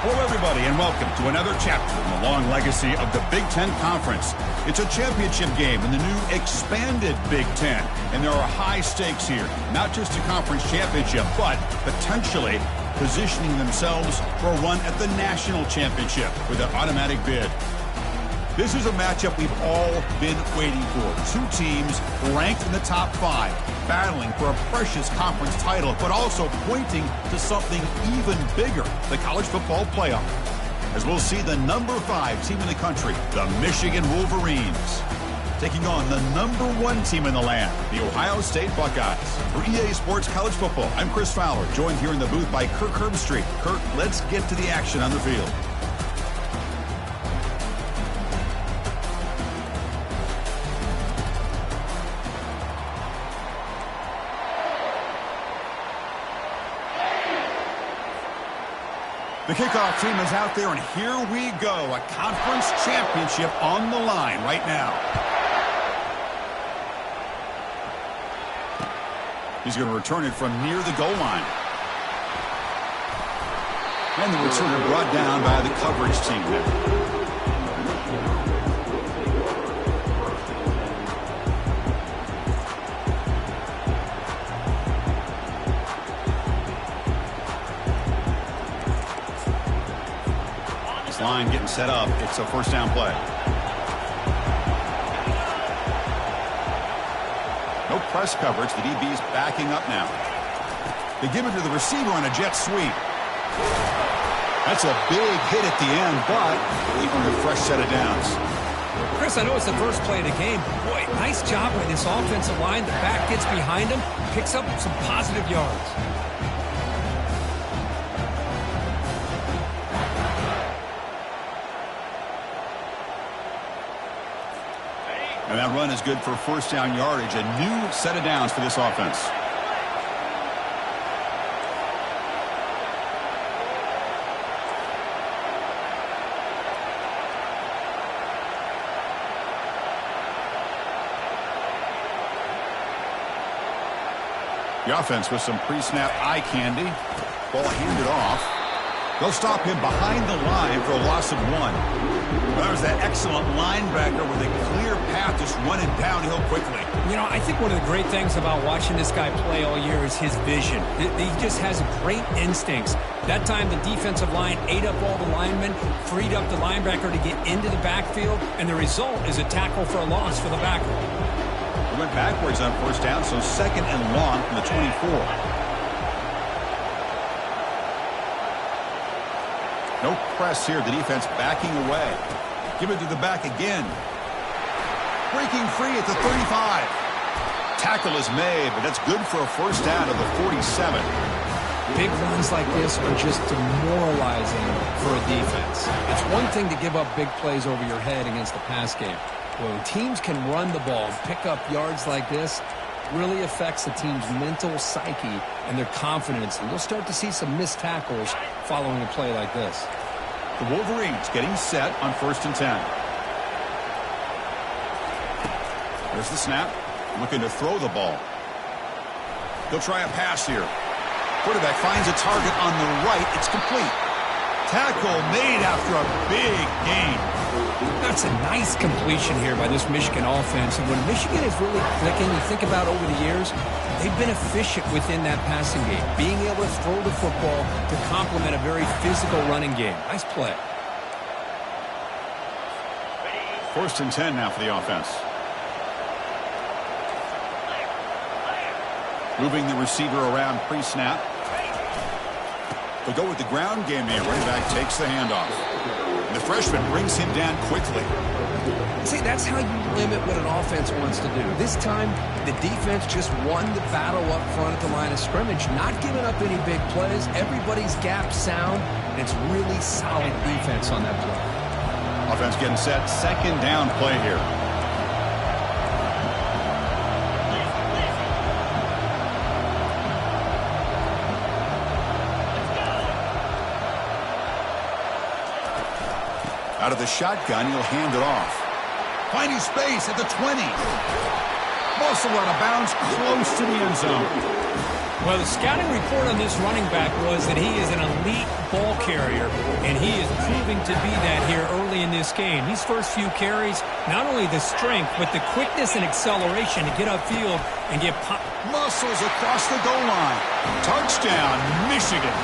Hello, everybody, and welcome to another chapter in the long legacy of the Big Ten Conference. It's a championship game in the new expanded Big Ten, and there are high stakes here. Not just a conference championship, but potentially positioning themselves for a run at the national championship with an automatic bid. This is a matchup we've all been waiting for. Two teams ranked in the top 5, battling for a precious conference title, but also pointing to something even bigger, the college football playoff. As we'll see the number 5 team in the country, the Michigan Wolverines, taking on the number 1 team in the land, the Ohio State Buckeyes. For EA Sports College Football, I'm Chris Fowler, joined here in the booth by Kirk Herbstreit. Kirk, let's get to the action on the field. The kickoff team is out there, and here we go. A conference championship on the line right now. He's going to return it from near the goal line. And the returner brought down by the coverage team there. Line getting set up. It's a first down play. No press coverage. The DB's backing up now. They give it to the receiver on a jet sweep. That's a big hit at the end, but even a fresh set of downs. Chris, I know it's the first play of the game. Boy, nice job by this offensive line. The back gets behind him, picks up some positive yards. And that run is good for first down yardage. A new set of downs for this offense. The offense with some pre-snap eye candy. Ball handed off. They'll stop him behind the line for a loss of 1. That was that excellent linebacker with a clear path just running downhill quickly. You know, I think one of the great things about watching this guy play all year is his vision. He just has great instincts. That time the defensive line ate up all the linemen, freed up the linebacker to get into the backfield, and the result is a tackle for a loss for the backer. He went backwards on first down, so second and long from the 24. No press here. The defense backing away. Give it to the back again. Breaking free at the 35. Tackle is made, but that's good for a first down of the 47. Big runs like this are just demoralizing for a defense. It's one thing to give up big plays over your head against the pass game. When teams can run the ball and pick up yards like this, it really affects the team's mental psyche and their confidence. And you'll start to see some missed tackles following a play like this. The Wolverines getting set on 1st and 10. There's the snap. Looking to throw the ball. He'll try a pass here. Quarterback finds a target on the right. It's complete. Tackle made after a big gain. That's a nice completion here by this Michigan offense. And when Michigan is really clicking, you think about over the years, they've been efficient within that passing game, being able to throw the football to complement a very physical running game. Nice play. 1st and 10 now for the offense. Moving the receiver around pre-snap. They'll go with the ground game here. Running back takes the handoff. And the freshman brings him down quickly. See, that's how you limit what an offense wants to do. This time, the defense just won the battle up front at the line of scrimmage, not giving up any big plays. Everybody's gap sound, and it's really solid defense on that play. Offense getting set. Second down play here. Out of the shotgun, he'll hand it off. Finding space at the 20. Ball out of bounds close to the end zone. Well, the scouting report on this running back was that he is an elite ball carrier, and he is proving to be that here early in this game. These first few carries, not only the strength, but the quickness and acceleration to get upfield and get muscles across the goal line. Touchdown, Michigan.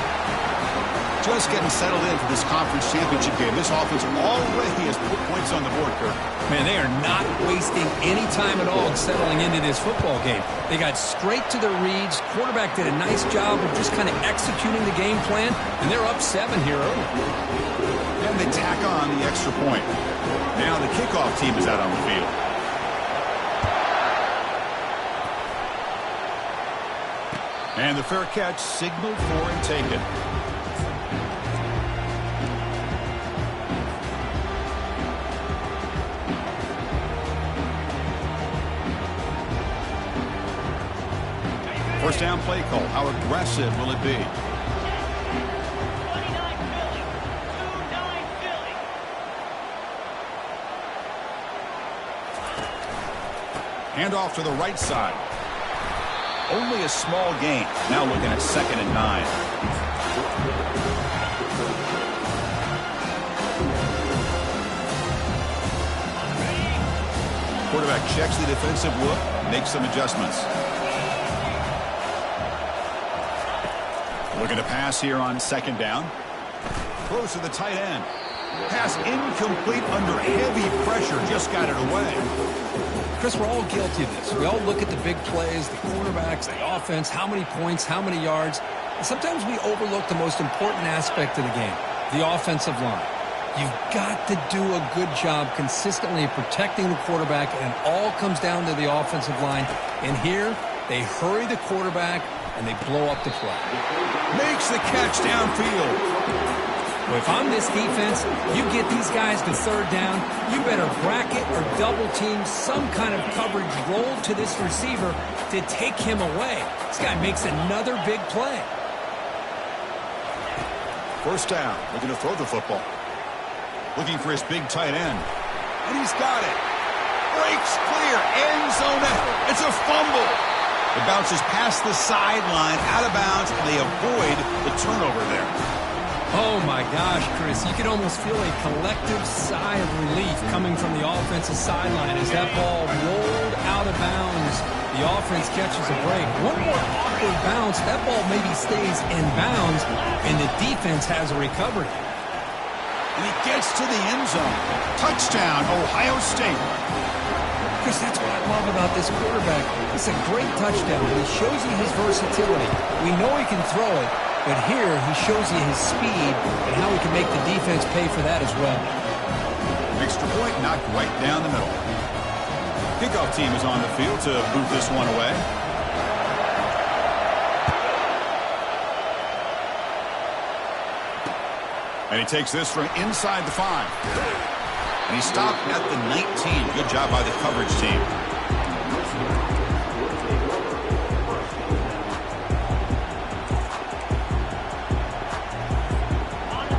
Just getting settled in for this conference championship game. This offense already has put points on the board, Kirk. Man, they are not wasting any time at all in settling into this football game. They got straight to their reads. Quarterback did a nice job of just kind of executing the game plan, and they're up 7 here early. And they tack on the extra point. Now the kickoff team is out on the field. And the fair catch signaled for and taken. First down play call. How aggressive will it be? 29 Philly. 29 Philly. Handoff to the right side. Only a small gain. Now looking at 2nd and 9. Quarterback checks the defensive look, makes some adjustments. Looking to pass here on 2nd down. Close to the tight end. Pass incomplete under heavy pressure. Just got it away. Chris, we're all guilty of this. We all look at the big plays, the quarterbacks, the offense, how many points, how many yards. And sometimes we overlook the most important aspect of the game, the offensive line. You've got to do a good job consistently protecting the quarterback, and it all comes down to the offensive line. And here, they hurry the quarterback, and they blow up the play. Makes the catch downfield. Well, if I'm this defense, you get these guys to 3rd down, you better bracket or double team some kind of coverage roll to this receiver to take him away. This guy makes another big play. First down, looking to throw the football. Looking for his big tight end. And he's got it. Breaks clear. End zone. It's a fumble. It bounces past the sideline, out of bounds, and they avoid the turnover there. Oh, my gosh, Chris. You could almost feel a collective sigh of relief coming from the offensive sideline as that ball rolled out of bounds. The offense catches a break. One more awkward bounce. That ball maybe stays in bounds, and the defense has a recovery. And he gets to the end zone. Touchdown, Ohio State. Chris, that's what I love about this quarterback. It's a great touchdown, but he shows you his versatility. We know he can throw it, but here he shows you his speed and how he can make the defense pay for that as well. Extra point knocked right down the middle. Kickoff team is on the field to boot this one away. And he takes this from inside the 5. And he stopped at the 19. Good job by the coverage team.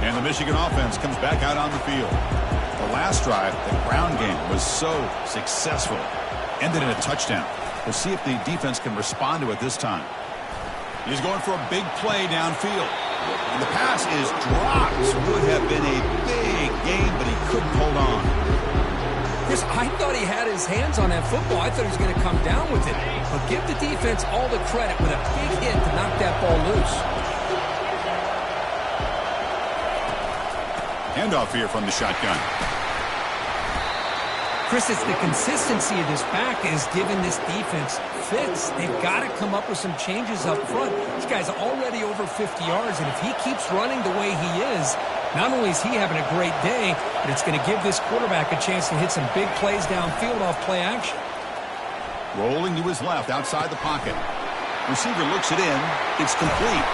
And the Michigan offense comes back out on the field. The last drive, the ground game, was so successful. Ended in a touchdown. We'll see if the defense can respond to it this time. He's going for a big play downfield. And the pass is dropped. Would have been a big game, but he couldn't hold on. Chris, I thought he had his hands on that football. I thought he was going to come down with it. But give the defense all the credit with a big hit to knock that ball loose. Handoff here from the shotgun. Chris, it's the consistency of this back is giving this defense fits. They've got to come up with some changes up front. This guy's already over 50 yards, and if he keeps running the way he is, not only is he having a great day, but it's going to give this quarterback a chance to hit some big plays downfield off play action. Rolling to his left outside the pocket. Receiver looks it in. It's complete.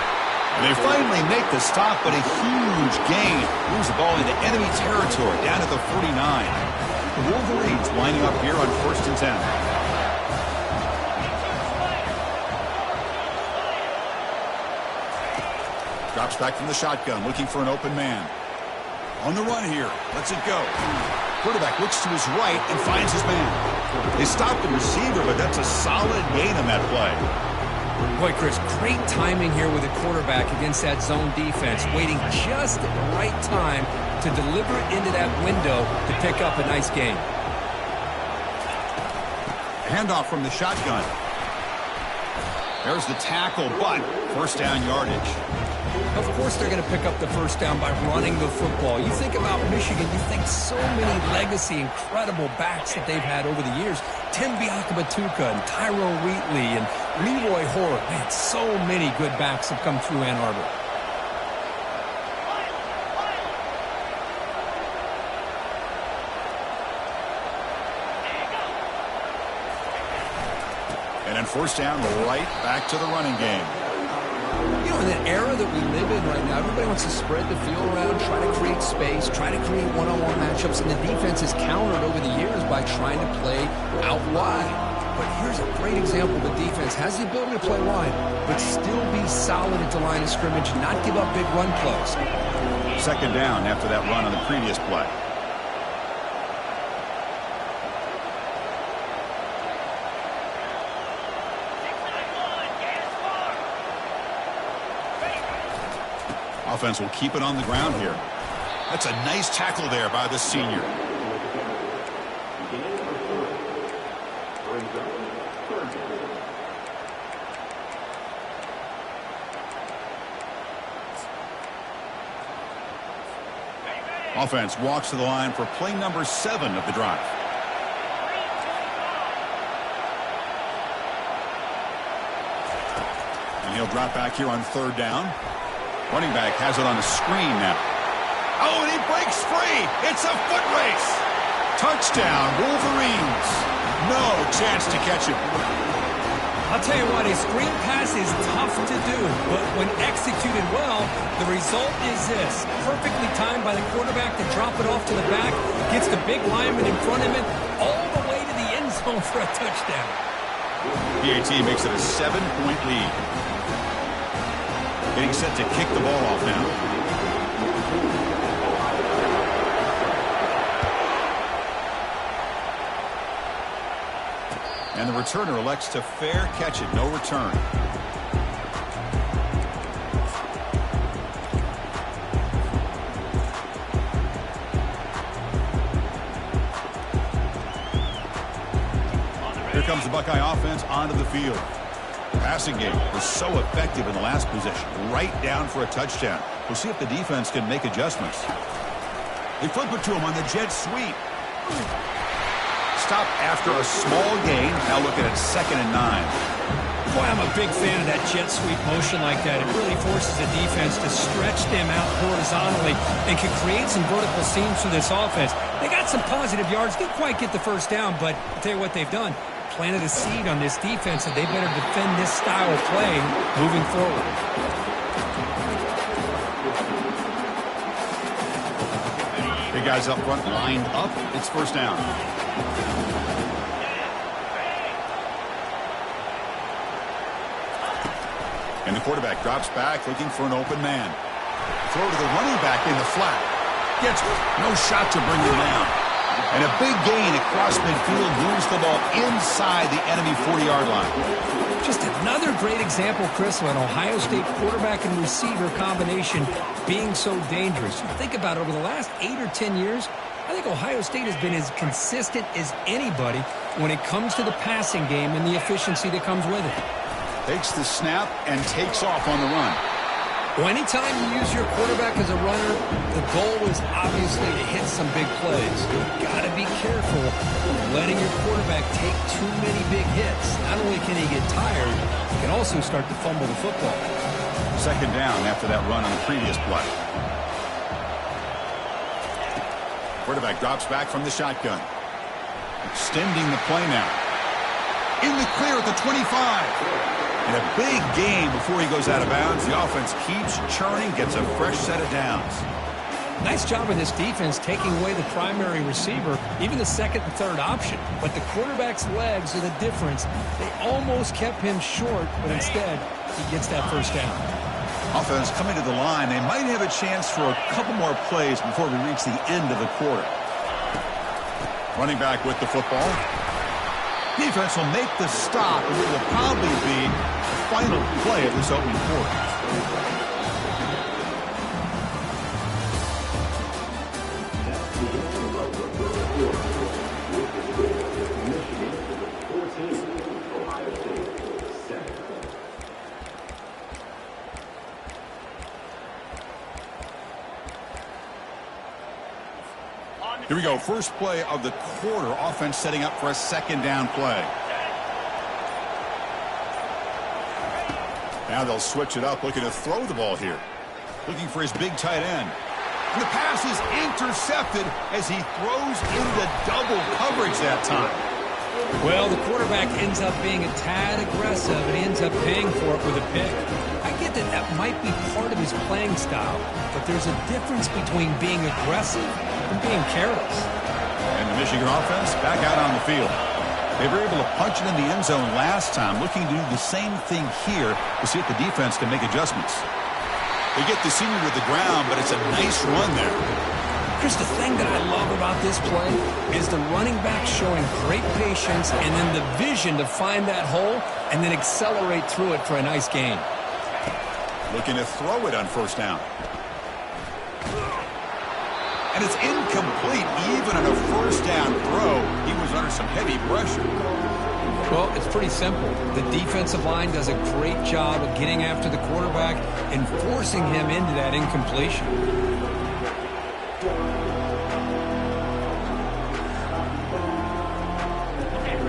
And they finally make the stop, but a huge gain. Moves the ball into enemy territory down at the 49. The Wolverines lining up here on 1st and 10. Drops back from the shotgun, looking for an open man. On the run here. Lets it go. Quarterback looks to his right and finds his man. They stopped the receiver, but that's a solid gain on that play. Boy, Chris, great timing here with the quarterback against that zone defense, waiting just at the right time to deliver it into that window to pick up a nice gain. Handoff from the shotgun. There's the tackle, but first down yardage. Of course they're going to pick up the first down by running the football. You think about Michigan, you think so many legacy, incredible backs that they've had over the years. Tim Biakabatuka and Tyrone Wheatley and Leroy Hoare. Man, so many good backs have come through Ann Arbor. And then first down, right back to the running game. You know, in the era that we live in right now, everybody wants to spread the field around, try to create space, try to create one-on-one matchups, and the defense is countered over the years by trying to play out wide. But here's a great example. The defense has the ability to play wide, but still be solid at the line of scrimmage, not give up big run plays. Second down after that run on the previous play. Offense will keep it on the ground here. That's a nice tackle there by the senior. Offense walks to the line for play number 7 of the drive. And he'll drop back here on third down. Running back has it on the screen now. Oh, and he breaks free. It's a foot race. Touchdown, Wolverines. No chance to catch him. I'll tell you what, a screen pass is tough to do, but when executed well, the result is this. Perfectly timed by the quarterback to drop it off to the back, gets the big lineman in front of him, all the way to the end zone for a touchdown. PAT makes it a 7-point lead. Getting set to kick the ball off now. And the returner elects to fair catch it. No return. Here comes the Buckeye offense onto the field. Passing game was so effective in the last possession, right down for a touchdown. We'll see if the defense can make adjustments. They flip it to him on the jet sweep. Stop after a small gain. Now looking at 2nd and 9. Boy, I'm a big fan of that jet sweep motion like that. It really forces the defense to stretch them out horizontally and can create some vertical seams for this offense. They got some positive yards. Didn't quite get the first down, but I'll tell you what they've done. Planted a seed on this defense, and they better defend this style of play moving forward. Big guys up front lined up. It's first down. And the quarterback drops back looking for an open man. Throw to the running back in the flat. Gets no shot to bring him down. And a big gain across midfield, moves the ball inside the enemy 40-yard line. Just another great example, Chris, of an Ohio State quarterback and receiver combination being so dangerous. You think about it, over the last 8 or 10 years, I think Ohio State has been as consistent as anybody when it comes to the passing game and the efficiency that comes with it. Takes the snap and takes off on the run. Well, anytime you use your quarterback as a runner, the goal is obviously to hit some big plays. You've got to be careful of letting your quarterback take too many big hits. Not only can he get tired, he can also start to fumble the football. Second down after that run on the previous play. Quarterback drops back from the shotgun. Extending the play now. In the clear at the 25. And a big gain before he goes out of bounds. The offense keeps churning, gets a fresh set of downs. Nice job of this defense taking away the primary receiver, even the second and third option. But the quarterback's legs are the difference. They almost kept him short, but instead he gets that first down. Offense coming to the line. They might have a chance for a couple more plays before we reach the end of the quarter. Running back with the football. Defense will make the stop, and it will probably be the final play of this opening quarter. Here we go. First play of the quarter. Offense setting up for a second down play. Now they'll switch it up, looking to throw the ball here. Looking for his big tight end. And the pass is intercepted as he throws into double coverage that time. Well, the quarterback ends up being a tad aggressive, and he ends up paying for it with a pick. I get that might be part of his playing style, but there's a difference between being aggressive and being careless. And the Michigan offense back out on the field. They were able to punch it in the end zone last time, looking to do the same thing here to see if the defense can make adjustments. They get the senior to the ground, but it's a nice run there. Chris, the thing that I love about this play is the running back showing great patience and then the vision to find that hole and then accelerate through it for a nice gain. Looking to throw it on first down. And it's incomplete. Even on a first down throw, he was under some heavy pressure. Well, it's pretty simple. The defensive line does a great job of getting after the quarterback and forcing him into that incompletion.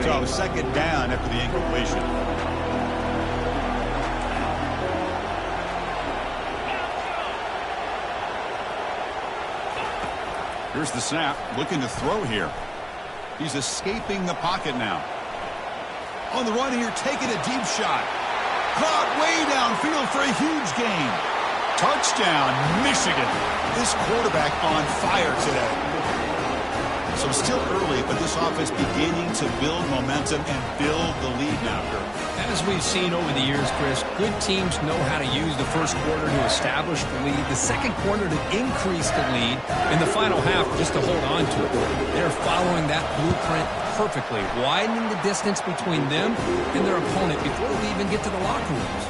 So second down after the incompletion. Here's the snap, looking to throw here. He's escaping the pocket now. On the run here, taking a deep shot. Caught way downfield for a huge gain. Touchdown, Michigan. This quarterback on fire today. So still early, but this offense beginning to build momentum and build the lead now, Kurt. As we've seen over the years, Chris, good teams know how to use the first quarter to establish the lead, the second quarter to increase the lead, and the final half just to hold on to it. They're following that blueprint perfectly, widening the distance between them and their opponent before they even get to the locker rooms.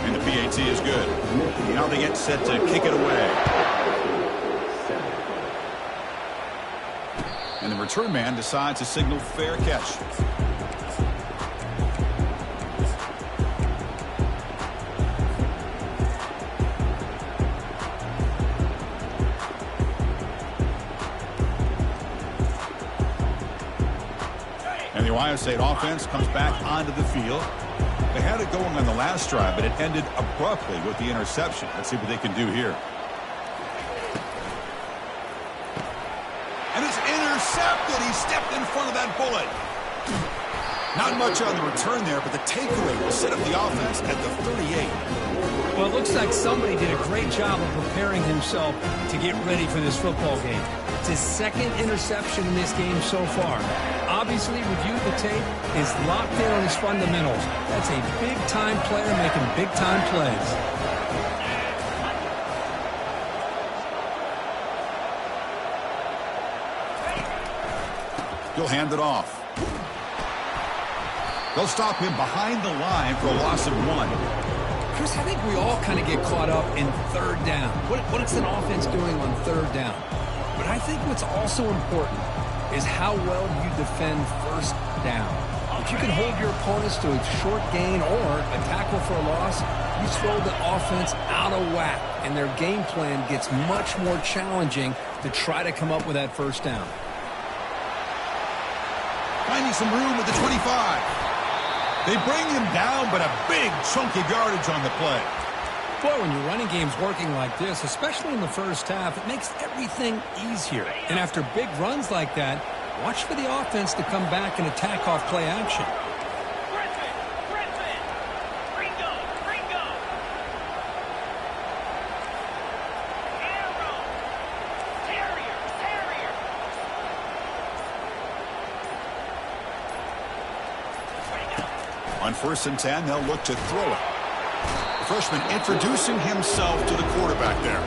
And the PAT is good. Now they get set to kick it away. And the return man decides to signal fair catch. And the Ohio State offense comes back onto the field. They had it going on the last drive, but it ended abruptly with the interception. Let's see what they can do here. And it's intercepted. He stepped in front of that bullet. Not much on the return there, but the takeaway will set up the offense at the 38. Well, it looks like somebody did a great job of preparing himself to get ready for this football game. It's his second interception in this game so far. Obviously, reviewed the tape, is locked in on his fundamentals. That's a big-time player making big-time plays. He'll hand it off. They'll stop him behind the line for a loss of 1. Chris, I think we all kind of get caught up in third down. What is an offense doing on third down? But I think what's also important is how well you defend first down. If you can hold your opponents to a short gain or a tackle for a loss, you throw the offense out of whack, and their game plan gets much more challenging to try to come up with that first down. Finding some room at the 25. They bring him down, but a big chunk of yardage on the play. Boy, when your running game's working like this, especially in the first half, it makes everything easier. And after big runs like that, watch for the offense to come back and attack off play action. On 1st and 10, they'll look to throw it. The freshman introducing himself to the quarterback there.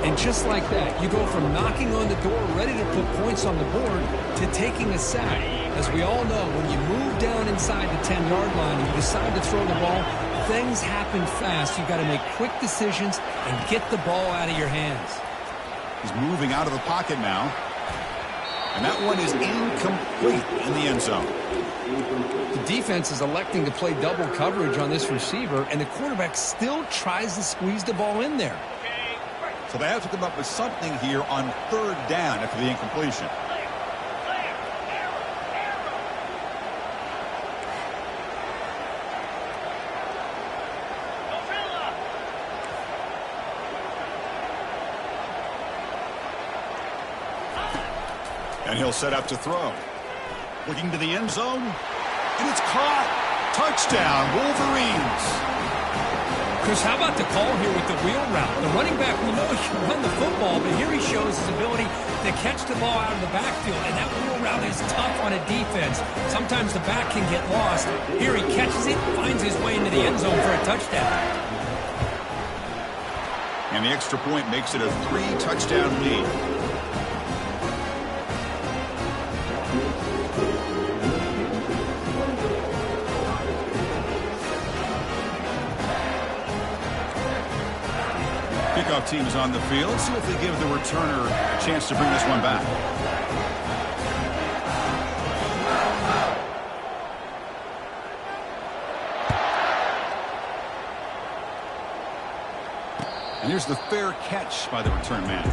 And just like that, you go from knocking on the door, ready to put points on the board, to taking a sack. As we all know, when you move down inside the 10-yard line and you decide to throw the ball, things happen fast. You've got to make quick decisions and get the ball out of your hands. He's moving out of the pocket now. And that one is incomplete in the end zone. The defense is electing to play double coverage on this receiver, and the quarterback still tries to squeeze the ball in there. So they have to come up with something here on third down after the incompletion. And he'll set up to throw. Looking to the end zone. And it's caught. Touchdown, Wolverines. Chris, how about the call here with the wheel route? The running back, we know he can run the football, but here he shows his ability to catch the ball out of the backfield. And that wheel route is tough on a defense. Sometimes the back can get lost. Here he catches it, finds his way into the end zone for a touchdown. And the extra point makes it a 3-touchdown lead. Kickoff team is on the field. See if they give the returner a chance to bring this one back. And here's the fair catch by the return man.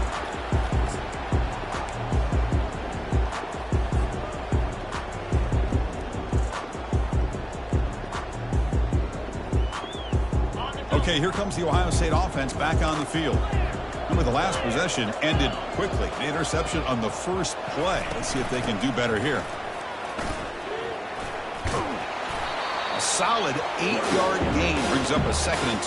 Okay, here comes the Ohio State offense back on the field. Remember, the last possession ended quickly. An interception on the first play. Let's see if they can do better here. A solid 8-yard gain brings up a 2nd and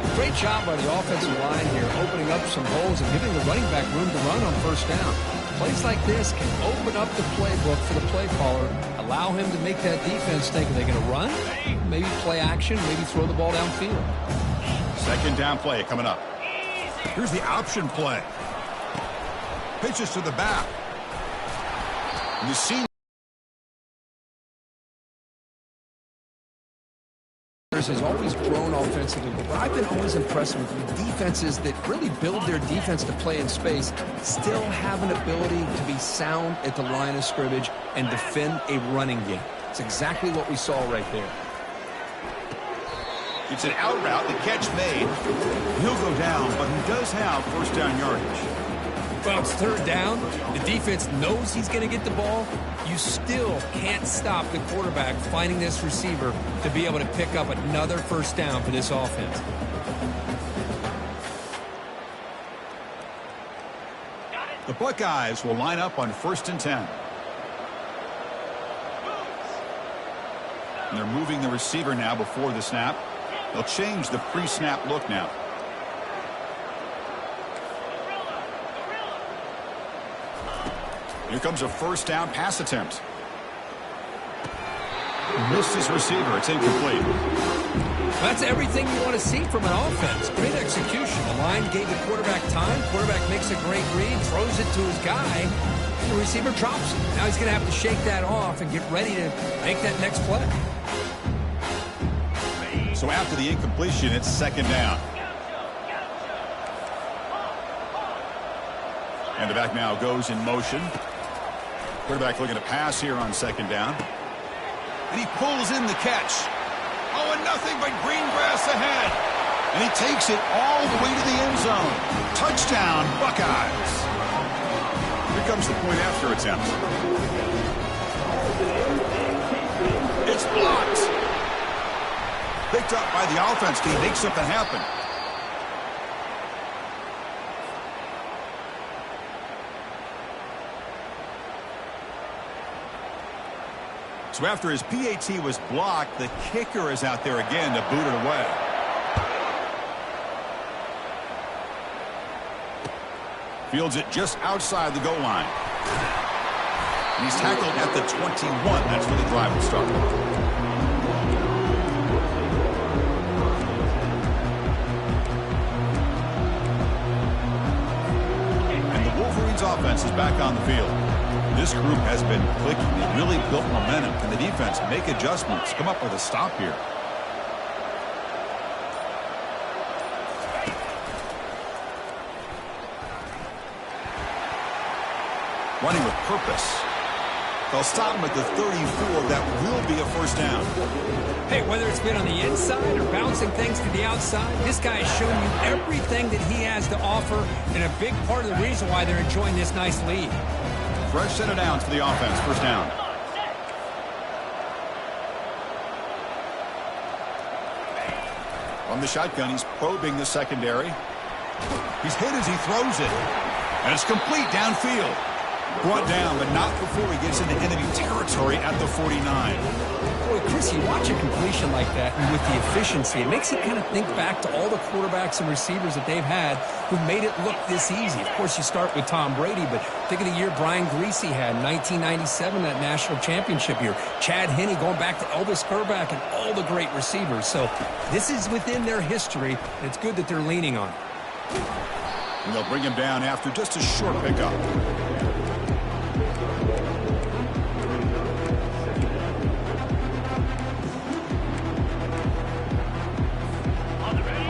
2. Great job by the offensive line here, opening up some holes and giving the running back room to run on first down. Plays like this can open up the playbook for the play caller, allow him to make that defense think, are they going to run? Maybe play action, maybe throw the ball downfield. 2nd down play coming up. Here's the option play. Pitches to the back. And you see has always grown offensively, but what I've been always impressed with defenses that really build their defense to play in space still have an ability to be sound at the line of scrimmage and defend a running game. It's exactly what we saw right there. It's an out route, the catch made. He'll go down, but he does have first down yardage. Well, it's third down. The defense knows he's going to get the ball. You still can't stop the quarterback finding this receiver to be able to pick up another first down for this offense. The Buckeyes will line up on 1st and 10. And they're moving the receiver now before the snap. They'll change the pre-snap look now. Here comes a first down pass attempt. Missed his receiver. It's incomplete. That's everything you want to see from an offense. Great execution. The line gave the quarterback time. Quarterback makes a great read, throws it to his guy. The receiver drops it. Now he's going to have to shake that off and get ready to make that next play. So after the incompletion, it's 2nd down. And the back now goes in motion. Quarterback looking to pass here on 2nd down. And he pulls in the catch. Oh, and nothing but green grass ahead. And he takes it all the way to the end zone. Touchdown, Buckeyes. Here comes the point after attempt. It's blocked. Picked up by the offense team. Make something happen. So after his PAT was blocked, the kicker is out there again to boot it away. Fields it just outside the goal line. And he's tackled at the 21. That's where the drive will start. offense is back on the field. This group has been clicking. They really built momentum. Can the defense make adjustments, come up with a stop here? Running with purpose. They'll stop him at the 34. That will be a first down. Hey, whether it's been on the inside or bouncing things to the outside, this guy has shown you everything that he has to offer, and a big part of the reason why they're enjoying this nice lead. Fresh set of downs for the offense. First down. From the shotgun, he's probing the secondary. He's hit as he throws it. And it's complete downfield. Brought down, but not before he gets into enemy territory at the 49. Boy, Chris, you watch a completion like that, and with the efficiency, it makes you kind of think back to all the quarterbacks and receivers that they've had who made it look this easy. Of course, you start with Tom Brady, but think of the year Brian Griese had in 1997, that national championship year. Chad Henne going back to Elvis Grbac and all the great receivers. So this is within their history, and it's good that they're leaning on it. And they'll bring him down after just a short pickup.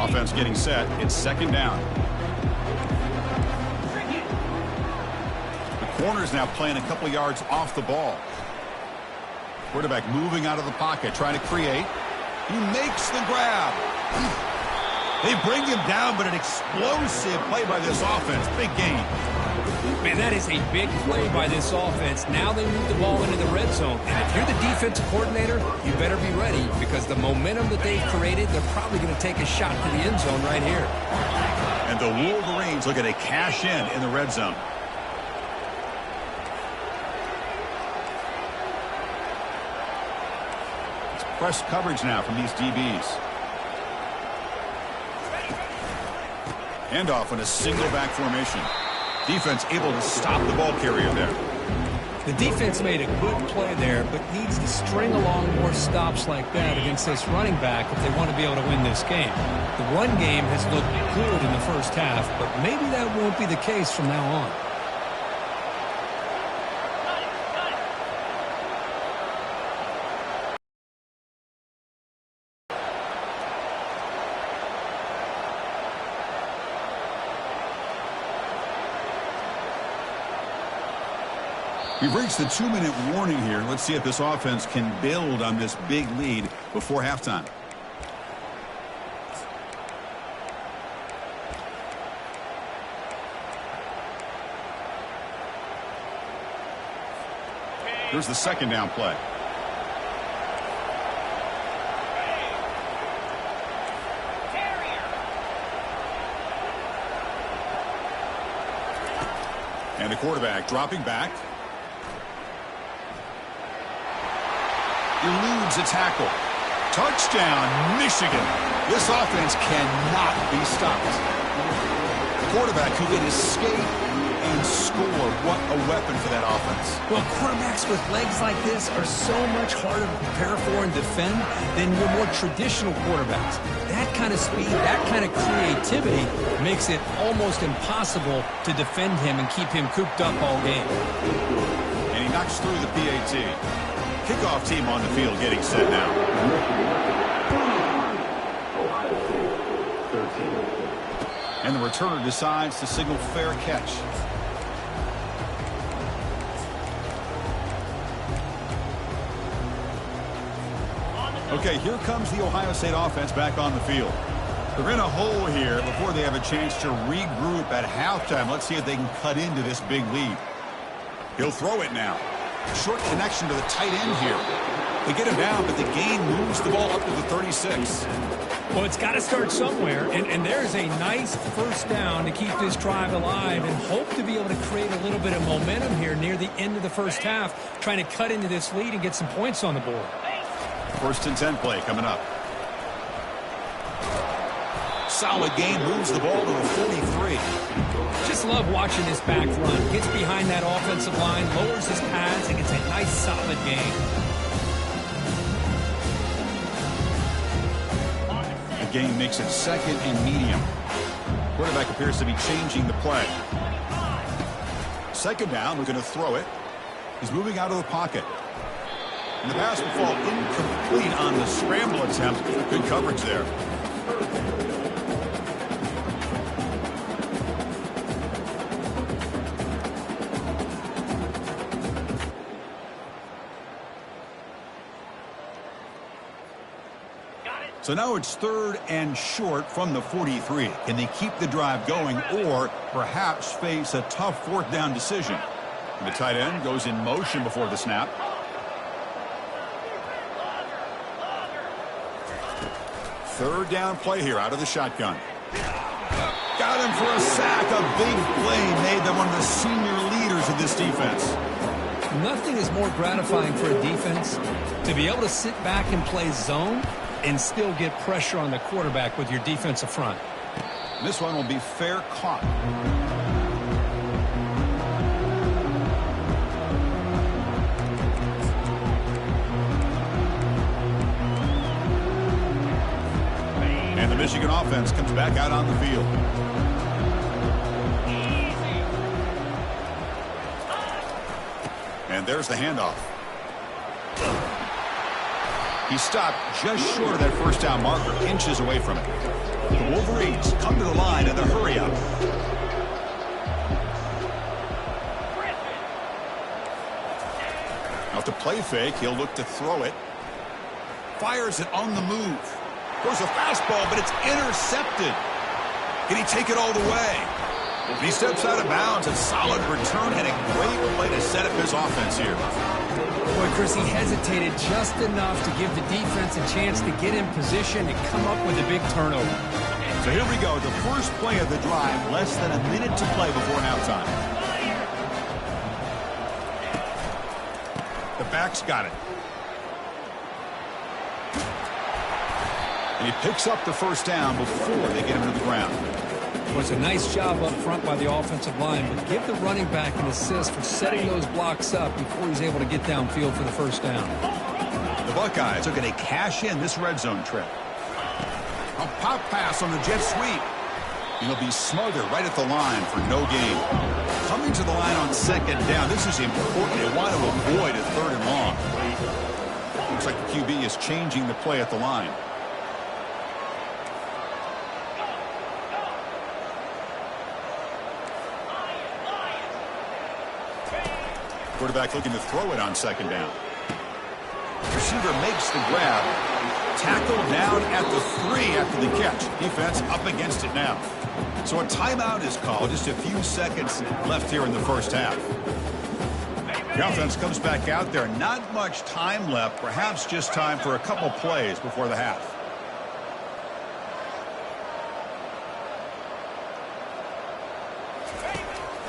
Offense getting set. It's second down. The corner's now playing a couple yards off the ball. Quarterback moving out of the pocket, trying to create. He makes the grab. They bring him down, but an explosive play by this offense. Big gain. Man, that is a big play by this offense. Now they move the ball into the red zone. And if you're the defensive coordinator, you better be ready, because the momentum that they've created, they're probably going to take a shot to the end zone right here. And the Wolverines look at a cash in the red zone. It's press coverage now from these DBs. Handoff in a single back formation. Defense able to stop the ball carrier there. The defense made a good play there, but needs to string along more stops like that against this running back if they want to be able to win this game. The run game has looked good in the first half, but maybe that won't be the case from now on. We've reached the 2-minute warning here. Let's see if this offense can build on this big lead before halftime. Here's the second down play. And the quarterback dropping back. Eludes a tackle. Touchdown, Michigan. This offense cannot be stopped. The quarterback who can escape and score. What a weapon for that offense. Well, quarterbacks with legs like this are so much harder to prepare for and defend than your more traditional quarterbacks. That kind of speed, that kind of creativity makes it almost impossible to defend him and keep him cooped up all game. And he knocks through the PAT. Kickoff team on the field getting set now. And the returner decides to signal fair catch. Okay, here comes the Ohio State offense back on the field. They're in a hole here before they have a chance to regroup at halftime. Let's see if they can cut into this big lead. He'll throw it now. Short connection to the tight end here. They get him down, but the gain moves the ball up to the 36. Well, it's got to start somewhere, and there's a nice first down to keep this drive alive and hope to be able to create a little bit of momentum here near the end of the first half, trying to cut into this lead and get some points on the board. First and 10 play coming up. Solid gain, moves the ball to the 43. Just love watching this back run. Gets behind that offensive line, lowers his pads, and gets a nice solid gain. The gain makes it second and medium. Quarterback appears to be changing the play. Second down, looking to throw it. He's moving out of the pocket. And the pass will fall incomplete on the scramble attempt. Good coverage there. So now it's 3rd and short from the 43. Can they keep the drive going or perhaps face a tough 4th down decision? And the tight end goes in motion before the snap. Third down play here out of the shotgun. Got him for a sack. A big play made them one of the senior leaders of this defense. Nothing is more gratifying for a defense to be able to sit back and play zone and still get pressure on the quarterback with your defensive front. This one will be fair caught. And the Michigan offense comes back out on the field. And there's the handoff. He stopped just short of that first down marker, inches away from it. The Wolverines come to the line in the hurry up. Now to play fake, he'll look to throw it. Fires it on the move. Goes a fastball, but it's intercepted. Can he take it all the way? And he steps out of bounds. A solid return and a great play to set up his offense here. Boy, Chris, he hesitated just enough to give the defense a chance to get in position and come up with a big turnover. So here we go. The first play of the drive. Less than a minute to play before halftime. The back's got it. And he picks up the first down before they get him to the ground. Well, it's a nice job up front by the offensive line, but give the running back an assist for setting those blocks up before he's able to get downfield for the first down. The Buckeyes are going to cash in this red zone trip. A pop pass on the jet sweep. He'll be smothered right at the line for no gain. Coming to the line on second down. This is important. They want to avoid a 3rd and long. Looks like the QB is changing the play at the line. Quarterback looking to throw it on second down. Receiver makes the grab. Tackled down at the 3 after the catch. Defense up against it now. So a timeout is called. Just a few seconds left here in the first half. The offense comes back out there. Not much time left. Perhaps just time for a couple plays before the half.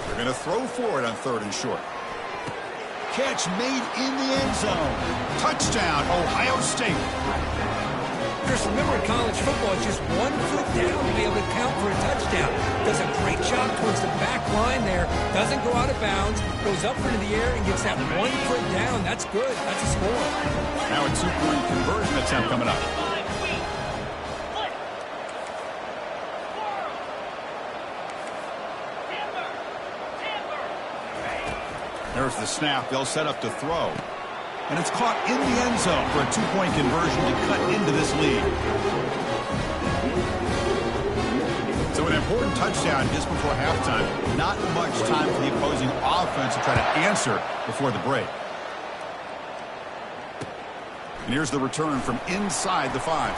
They're going to throw for it on 3rd and short. Catch made in the end zone. Touchdown, Ohio State. Chris, remember in college football, it's just 1 foot down to be able to count for a touchdown. Does a great job towards the back line there. Doesn't go out of bounds. Goes up into the air and gets that 1 foot down. That's good. That's a score. Now a 2-point conversion attempt coming up. There's the snap. They'll set up to throw. And it's caught in the end zone for a 2-point conversion to cut into this lead. So an important touchdown just before halftime. Not much time for the opposing offense to try to answer before the break. And here's the return from inside the 5.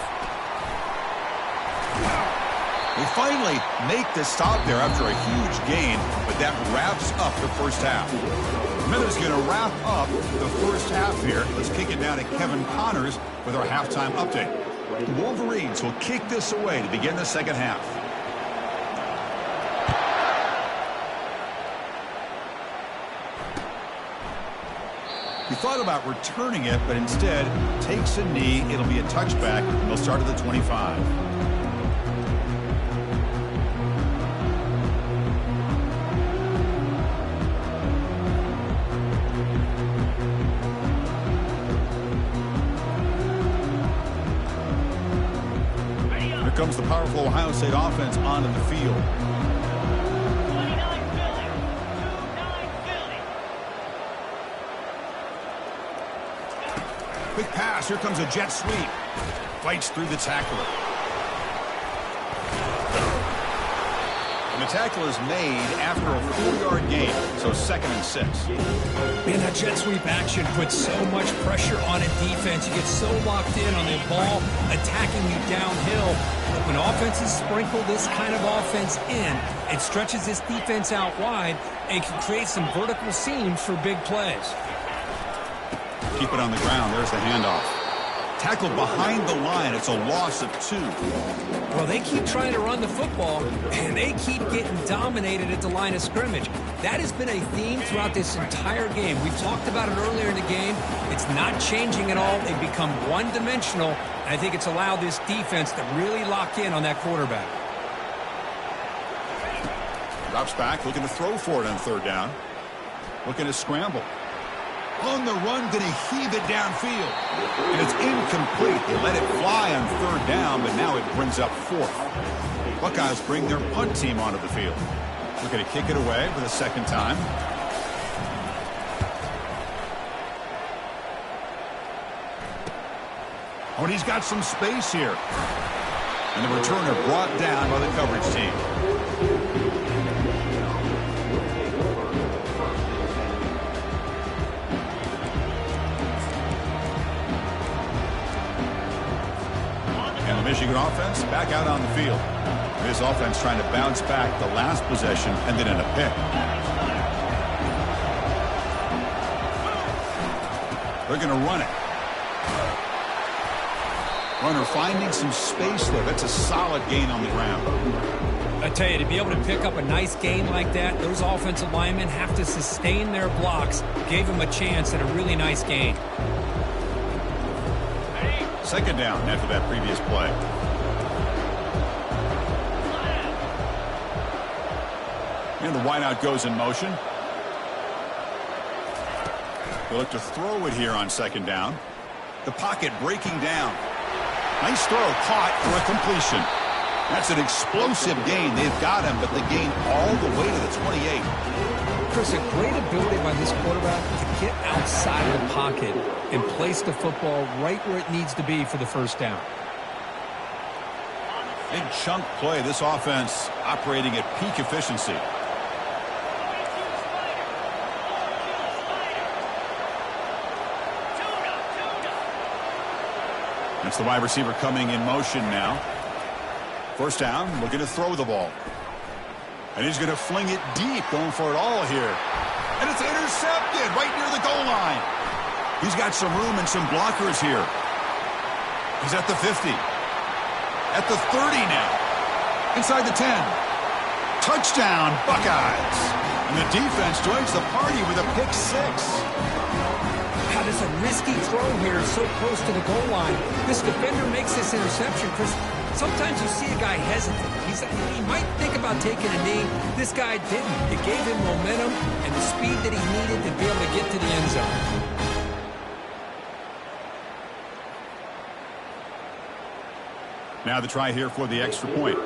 They finally make the stop there after a huge gain, but that wraps up the first half. Miller's going to wrap up the first half here. Let's kick it down to Kevin Connors with our halftime update. The Wolverines will kick this away to begin the second half. He thought about returning it, but instead takes a knee. It'll be a touchback. They'll start at the 25. Comes the powerful Ohio State offense onto the field. Quick pass. Here comes a jet sweep. Fights through the tackler. And the tackle is made after a 4-yard gain, so 2nd and 6. Man, that jet sweep action puts so much pressure on a defense. You get so locked in on the ball attacking you downhill. But when offenses sprinkle this kind of offense in, it stretches this defense out wide and can create some vertical seams for big plays. Keep it on the ground. There's the handoff. Tackled behind the line. It's a loss of 2. Well, they keep trying to run the football, and they keep getting dominated at the line of scrimmage. That has been a theme throughout this entire game. We talked about it earlier in the game. It's not changing at all. They've become one-dimensional, and I think it's allowed this defense to really lock in on that quarterback. Drops back, looking to throw for it on 3rd down. Looking to scramble. On the run, going to heave it downfield. And it's incomplete. They let it fly on 3rd down, but now it brings up 4th. Buckeyes bring their punt team onto the field. Looking to kick it away for the 2nd time. Oh, and he's got some space here. And the returner brought down by the coverage team. Michigan offense back out on the field. This offense trying to bounce back the last possession and then in a pick. They're going to run it. Runner finding some space there. That's a solid gain on the ground. I tell you, to be able to pick up a nice gain like that, those offensive linemen have to sustain their blocks. Gave him a chance at a really nice gain. 2nd down after that previous play. And the wideout goes in motion. They'll look to throw it here on 2nd down. The pocket breaking down. Nice throw, caught for a completion. That's an explosive gain. They've got him, but the gain all the way to the 28. Chris, a great ability by this quarterback to get outside of the pocket and place the football right where it needs to be for the 1st down. Big chunk play. This offense operating at peak efficiency. That's the wide receiver coming in motion now. 1st down, looking to throw the ball. And he's going to fling it deep, going for it all here. And it's intercepted right near the goal line. He's got some room and some blockers here. He's at the 50. At the 30 now. Inside the 10. Touchdown, Buckeyes. And the defense joins the party with a pick 6. God, it's a risky throw here so close to the goal line. This defender makes this interception, Chris. Sometimes you see a guy hesitate. He might think about taking a knee. This guy didn't. It gave him momentum and the speed that he needed to be able to get to the end zone. Now the try here for the extra point.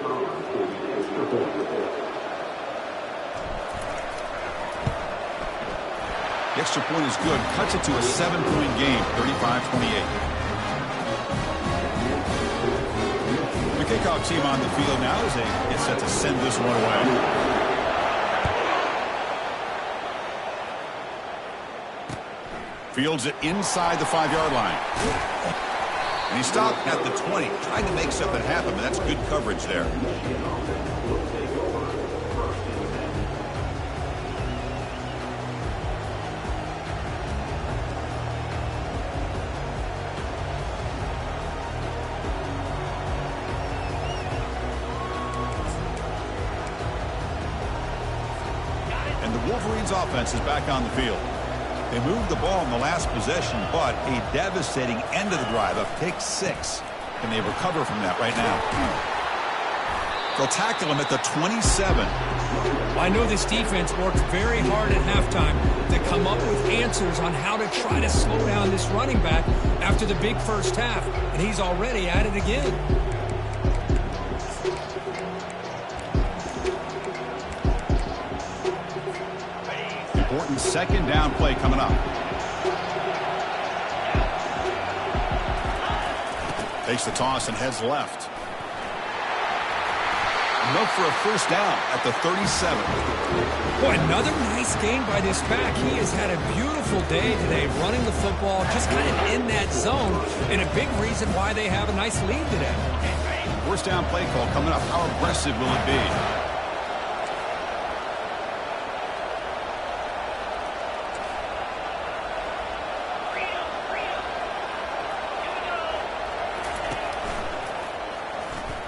The extra point is good. Cuts it to a 7-point game, 35-28. The kickoff team on the field now as they get set to send this one away. Fields it inside the 5-yard line. And he stopped at the 20, trying to make something happen, but that's good coverage there. And the Wolverines offense is back on the field. They moved the ball in the last possession, but a devastating end of the drive, a pick 6. Can they recover from that right now? They'll tackle him at the 27. I know this defense worked very hard at halftime to come up with answers on how to try to slow down this running back after the big first half, and he's already at it again. Important 2nd down play coming up. Takes the toss and heads left. Look for a first down at the 37. Boy, another nice gain by this back. He has had a beautiful day today running the football, just kind of in that zone, and a big reason why they have a nice lead today. First down play call coming up. How aggressive will it be?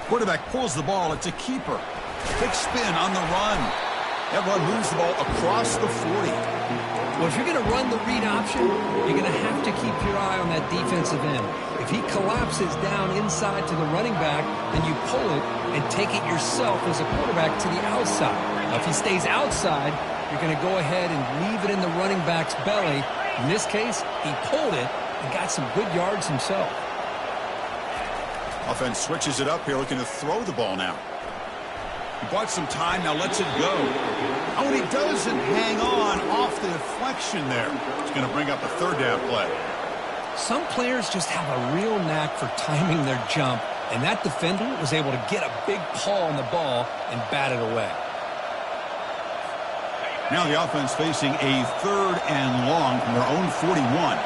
Quarterback pulls the ball. It's a keeper. Big spin on the run. That run moves the ball across the 40. Well, if you're going to run the read option, you're going to have to keep your eye on that defensive end. If he collapses down inside to the running back, then you pull it and take it yourself as a quarterback to the outside. Now, if he stays outside, you're going to go ahead and leave it in the running back's belly. In this case, he pulled it and got some good yards himself. Offense switches it up here, looking to throw the ball now. He bought some time, now lets it go. Oh, and he doesn't hang on off the deflection there. It's going to bring up a third down play. Some players just have a real knack for timing their jump, and that defender was able to get a big paw on the ball and bat it away. Now the offense facing a third and long from their own 41.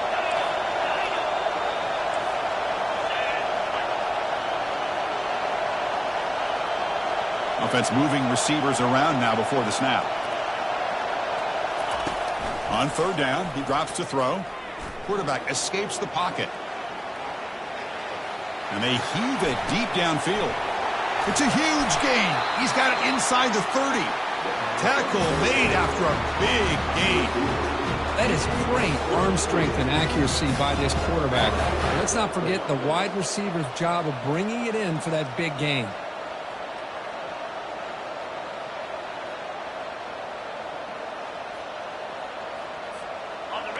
Offense moving receivers around now before the snap. On third down, he drops to throw. Quarterback escapes the pocket. And they heave it deep downfield. It's a huge gain. He's got it inside the 30. Tackle made after a big gain. That is great arm strength and accuracy by this quarterback. Let's not forget the wide receiver's job of bringing it in for that big gain.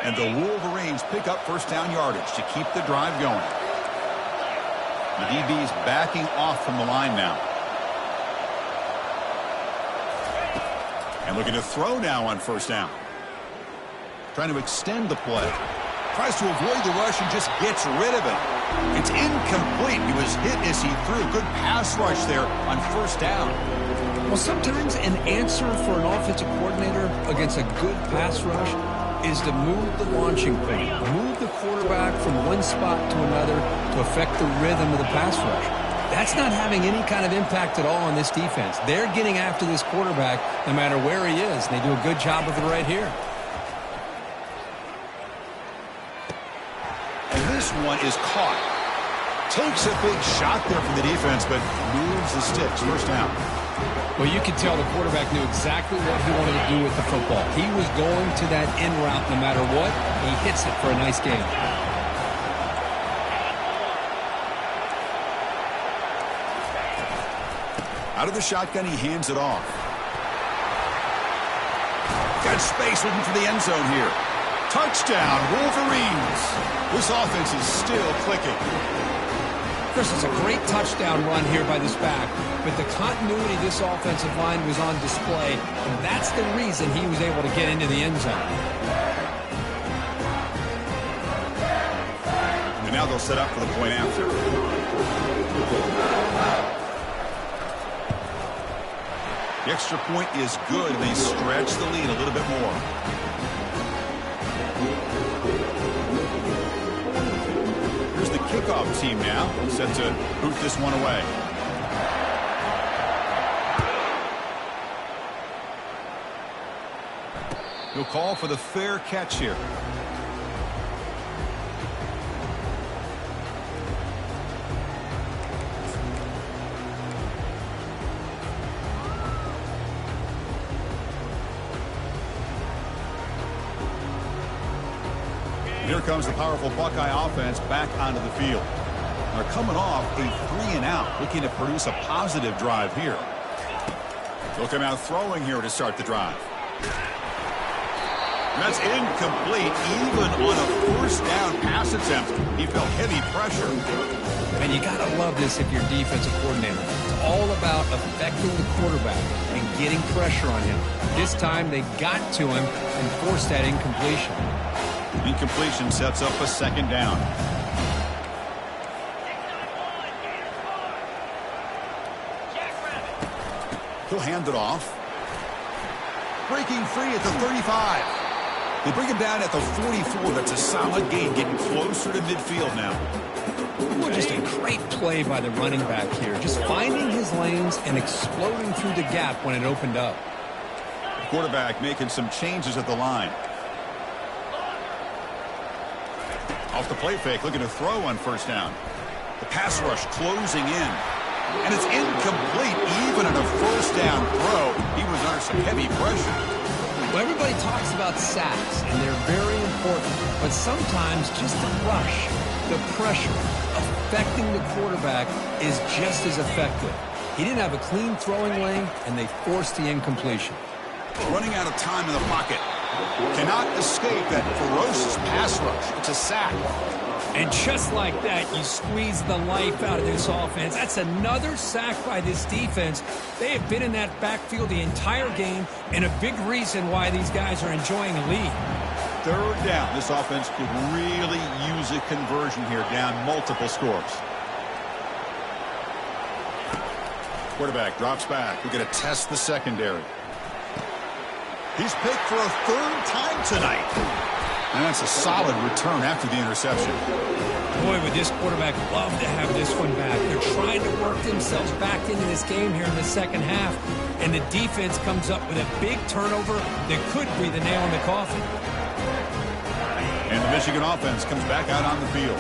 And the Wolverines pick up first down yardage to keep the drive going. The DB's backing off from the line now. And looking to throw now on first down. Trying to extend the play. Tries to avoid the rush and just gets rid of it. It's incomplete. He was hit as he threw. Good pass rush there on first down. Well, sometimes an answer for an offensive coordinator against a good pass rush is to move the launching point, move the quarterback from one spot to another to affect the rhythm of the pass rush. That's not having any kind of impact at all on this defense. They're getting after this quarterback no matter where he is, and they do a good job of it right here. And this one is caught. Takes a big shot there from the defense, but moves the sticks. First down. Well, you could tell the quarterback knew exactly what he wanted to do with the football. He was going to that in route no matter what. He hits it for a nice gain. Out of the shotgun, he hands it off. Got space looking for the end zone here. Touchdown, Wolverines. This offense is still clicking. This is a great touchdown run here by this back, but the continuity of this offensive line was on display, and that's the reason he was able to get into the end zone. And now they'll set up for the point after. The extra point is good, and they stretch the lead a little bit more. Here's the kickoff team now, set to boot this one away. He'll call for the fair catch here. Here comes the powerful Buckeye offense back onto the field. They're coming off a 3-and-out, looking to produce a positive drive here. They'll come out throwing here to start the drive. That's incomplete, even on a first down pass attempt. He felt heavy pressure. And you got to love this if you're defensive coordinator. It's all about affecting the quarterback and getting pressure on him. This time they got to him and forced that incompletion. Incompletion sets up a second down. He'll hand it off. Breaking free at the 35. They bring him down at the 44. That's a solid gain, getting closer to midfield now. Well, just a great play by the running back here. Just finding his lanes and exploding through the gap when it opened up. The quarterback making some changes at the line. Off the play fake, looking to throw on first down. The pass rush closing in. And it's incomplete, even on a first down throw. He was under some heavy pressure. Well, everybody talks about sacks, and they're very important. But sometimes just the rush, the pressure, affecting the quarterback is just as effective. He didn't have a clean throwing lane, and they forced the incompletion. Running out of time in the pocket. Cannot escape that ferocious pass rush. It's a sack. And just like that, you squeeze the life out of this offense. That's another sack by this defense. They have been in that backfield the entire game, and a big reason why these guys are enjoying a lead. Third down. This offense could really use a conversion here, down multiple scores. Quarterback drops back. We're going to test the secondary. He's picked for a third time tonight. And that's a solid return after the interception. Boy, would this quarterback love to have this one back. They're trying to work themselves back into this game here in the second half. And the defense comes up with a big turnover that could be the nail in the coffin. And the Michigan offense comes back out on the field.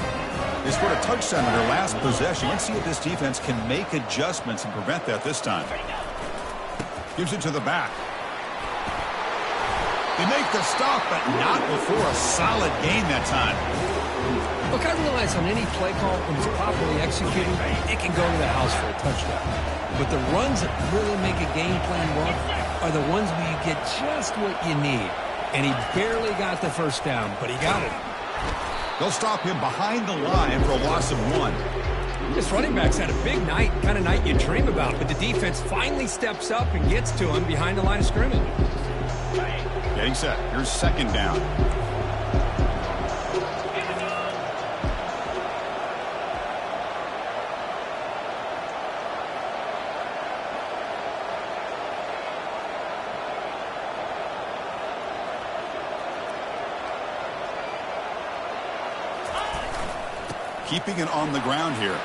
They scored a touchdown in their last possession. Let's see if this defense can make adjustments and prevent that this time. Gives it to the back. They make the stop, but not before a solid gain that time. Look, I realize on any play call, when it's properly executed, it can go to the house for a touchdown. But the runs that really make a game plan work are the ones where you get just what you need. And he barely got the first down, but he got it. They'll stop him behind the line for a loss of 1. This running back's had a big night, kind of night you dream about, but the defense finally steps up and gets to him behind the line of scrimmage. Getting set. Here's second down. Keeping it on the ground here.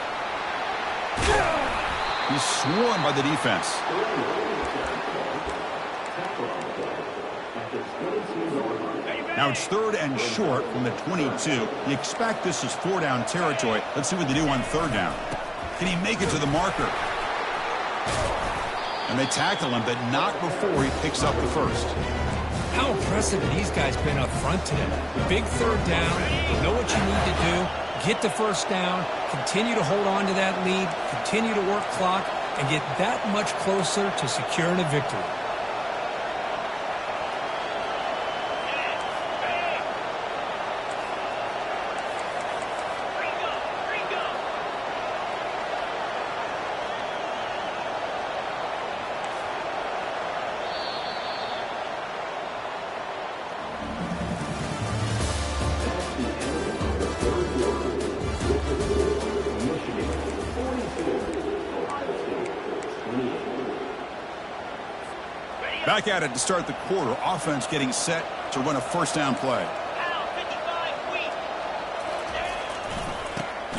He's swarmed by the defense. Now it's third and short from the 22. You expect this is 4-down territory. Let's see what they do on third down. Can he make it to the marker? And they tackle him, but not before he picks up the first. How impressive have these guys been up front today? Big third down, know what you need to do, get the first down, continue to hold on to that lead, continue to work clock, and get that much closer to securing a victory. Back at it to start the quarter. Offense getting set to run a first down play.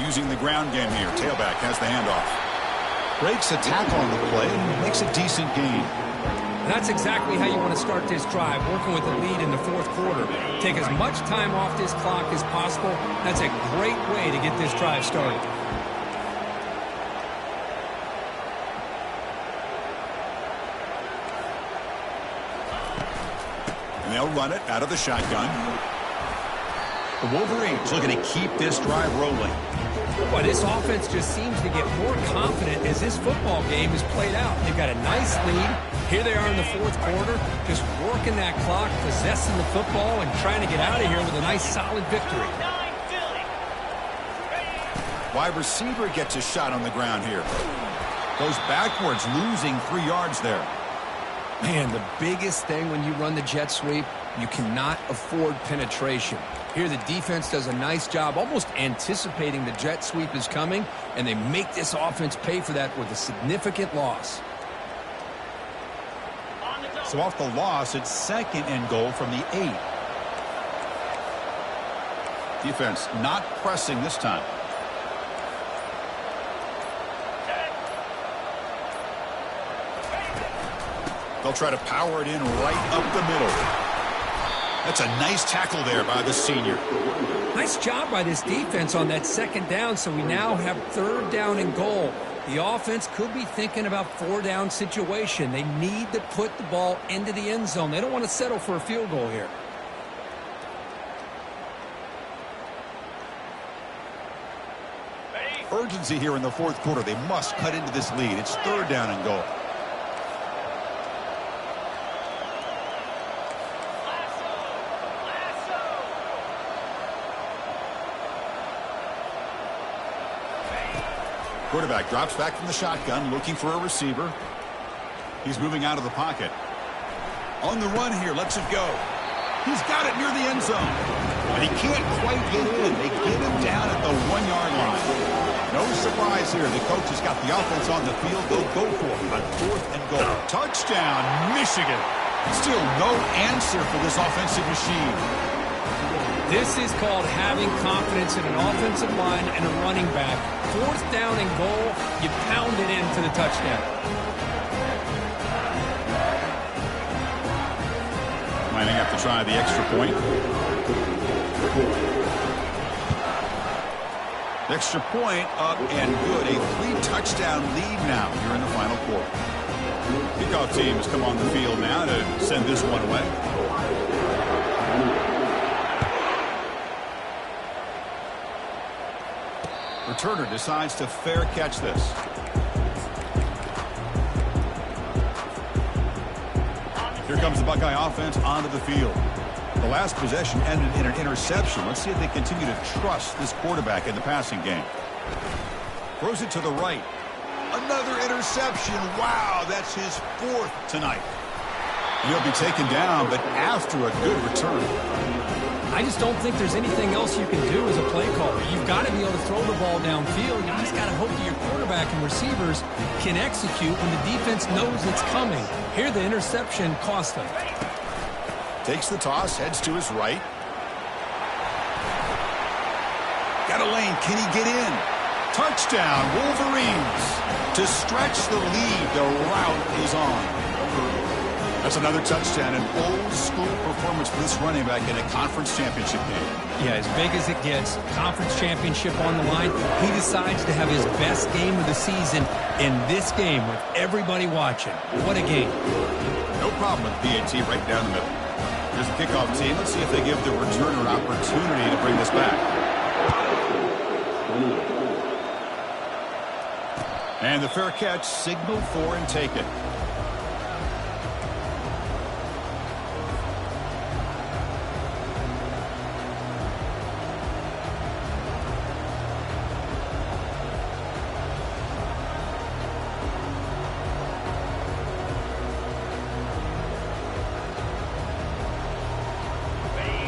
Using the ground game here. Tailback has the handoff. Breaks a tackle on the play and makes a decent gain. That's exactly how you want to start this drive, working with the lead in the fourth quarter. Take as much time off this clock as possible. That's a great way to get this drive started. And they'll run it out of the shotgun. The Wolverines looking to keep this drive rolling. Well, this offense just seems to get more confident as this football game is played out. They've got a nice lead. Here they are in the fourth quarter, just working that clock, possessing the football, and trying to get out of here with a nice, solid victory. Wide receiver gets a shot on the ground here. Goes backwards, losing 3 yards there. Man, the biggest thing when you run the jet sweep, you cannot afford penetration. Here the defense does a nice job almost anticipating the jet sweep is coming, and they make this offense pay for that with a significant loss. So off the loss, it's 2nd and goal from the 8. Defense not pressing this time. They'll try to power it in right up the middle. That's a nice tackle there by the senior. Nice job by this defense on that 2nd down, so we now have 3rd down and goal. The offense could be thinking about 4-down situation. They need to put the ball into the end zone. They don't want to settle for a field goal here. Urgency here in the 4th quarter. They must cut into this lead. It's 3rd down and goal. Quarterback drops back from the shotgun, looking for a receiver. He's moving out of the pocket. On the run here, lets it go. He's got it near the end zone. But he can't quite get in. They get him down at the 1-yard line. No surprise here. The coach has got the offense on the field. They'll go for it on 4th and goal. Touchdown, Michigan. Still no answer for this offensive machine. This is called having confidence in an offensive line and a running back. 4th down and goal, you pound it in for the touchdown. Might have to try the extra point. Extra point up and good. A 3-touchdown lead now here in the final quarter. Kickoff teams come on the field now to send this one away. Returner decides to fair catch this. Here comes the Buckeye offense onto the field. The last possession ended in an interception. Let's see if they continue to trust this quarterback in the passing game. Throws it to the right. Another interception. Wow, that's his 4th tonight. He'll be taken down, but after a good return. I just don't think there's anything else you can do as a play caller. You've got to be able to throw the ball downfield. You just got to hope that your quarterback and receivers can execute when the defense knows it's coming. Here, the interception cost them. Takes the toss, heads to his right. Got a lane. Can he get in? Touchdown, Wolverines. To stretch the lead, the route is on. That's another touchdown, an old-school performance for this running back in a conference championship game. Yeah, as big as it gets, conference championship on the line. He decides to have his best game of the season in this game with everybody watching. What a game. No problem with PAT right down the middle. Here's the kickoff team. Let's see if they give the returner an opportunity to bring this back. And the fair catch, signal for and take it.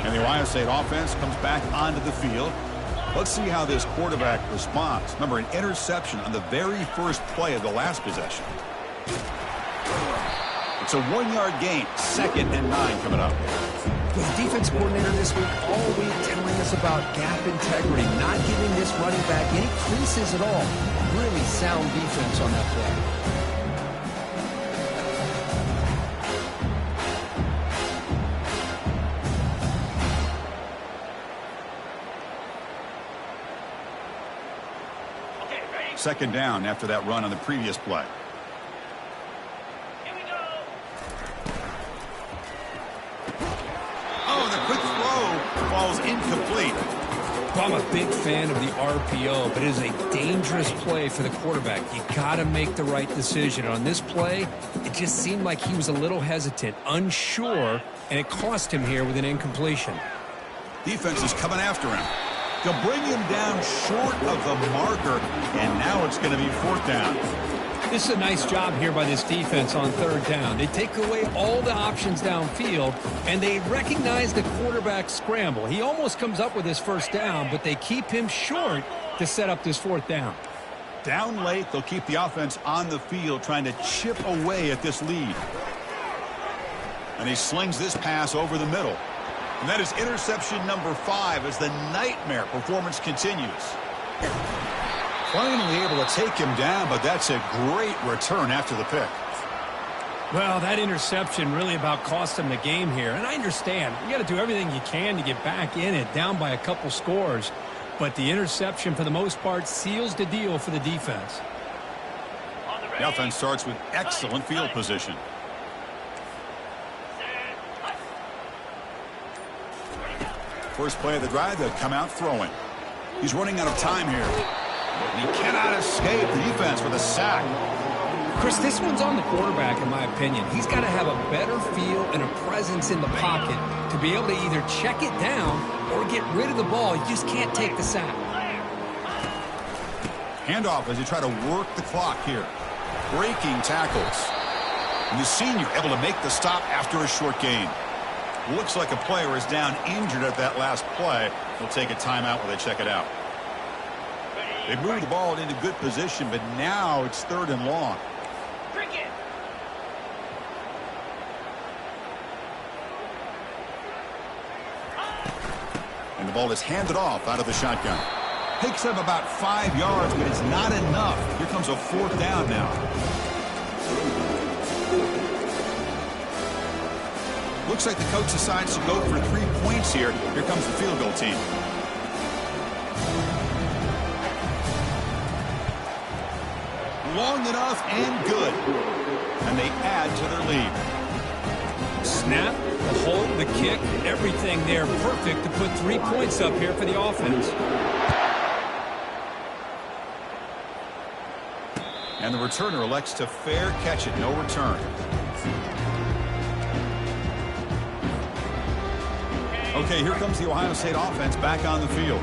And the Ohio State offense comes back onto the field. Let's see how this quarterback responds. Remember, an interception on the very first play of the last possession. It's a 1-yard gain, 2nd and 9 coming up. The defense coordinator this week all week telling us about gap integrity, not giving this running back any creases at all. Really sound defense on that play. Second down after that run on the previous play. Here we go. Oh, the quick throw falls incomplete. Well, I'm a big fan of the RPO, but it is a dangerous play for the quarterback. You got to make the right decision. On this play, it just seemed like he was a little hesitant, unsure, and it cost him here with an incompletion. Defense is coming after him. They'll bring him down short of the marker, and now it's going to be 4th down. This is a nice job here by this defense on 3rd down. They take away all the options downfield, and they recognize the quarterback scramble. He almost comes up with his 1st down, but they keep him short to set up this 4th down. Down late, they'll keep the offense on the field trying to chip away at this lead. And he slings this pass over the middle. And that is interception number 5 as the nightmare performance continues. Finally able to take him down, but that's a great return after the pick. Well, that interception really about cost him the game here. And I understand. You got to do everything you can to get back in it, down by a couple scores. But the interception, for the most part, seals the deal for the defense. The offense starts with excellent field position. First play of the drive, they'll come out throwing. He's running out of time here. And he cannot escape the defense with a sack. Chris, this one's on the quarterback, in my opinion. He's got to have a better feel and a presence in the pocket to be able to either check it down or get rid of the ball. You just can't take the sack. Handoff as they try to work the clock here. Breaking tackles. And the senior able to make the stop after a short gain. Looks like a player is down injured at that last play. They'll take a timeout while they check it out. They moved the ball into good position, but now it's 3rd and long. And the ball is handed off out of the shotgun. Picks up about 5 yards, but it's not enough. Here comes a 4th down now. Looks like the coach decides to go for 3 points here. Here comes the field goal team. Long enough and good. And they add to their lead. Snap, the hold, the kick, everything there perfect to put 3 points up here for the offense. And the returner elects to fair catch it. No return. Okay, here comes the Ohio State offense back on the field.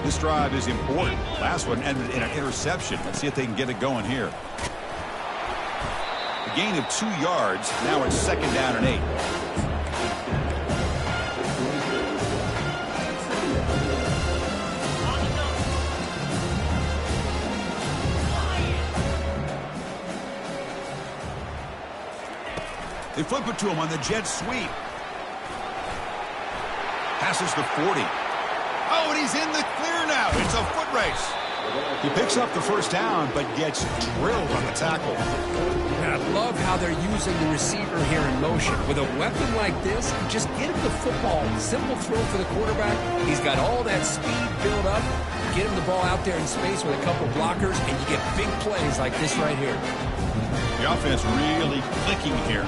This drive is important. Last one ended in an interception. Let's see if they can get it going here. A gain of 2 yards. Now it's 2nd down and 8. They flip it to him on the jet sweep. Passes the 40. Oh, and he's in the clear now. It's a foot race. He picks up the 1st down, but gets drilled on the tackle. And I love how they're using the receiver here in motion. With a weapon like this, just get him the football. Simple throw for the quarterback. He's got all that speed built up. Get him the ball out there in space with a couple blockers, and you get big plays like this right here. The offense really clicking here.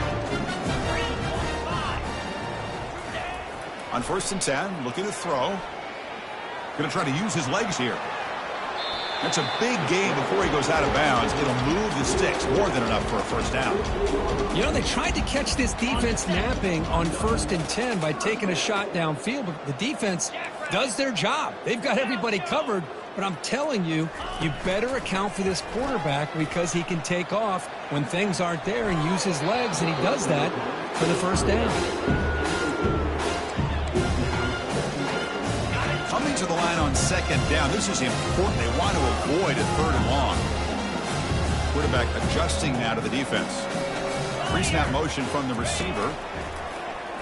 On 1st and 10, looking to throw. Going to try to use his legs here. That's a big gain before he goes out of bounds. It'll move the sticks more than enough for a 1st down. You know, they tried to catch this defense napping on 1st and 10 by taking a shot downfield, but the defense does their job. They've got everybody covered, but I'm telling you, you better account for this quarterback because he can take off when things aren't there and use his legs, and he does that for the 1st down. Coming to the line on 2nd down. This is important. They want to avoid a 3rd and long. Quarterback adjusting now to the defense. Pre-snap motion from the receiver.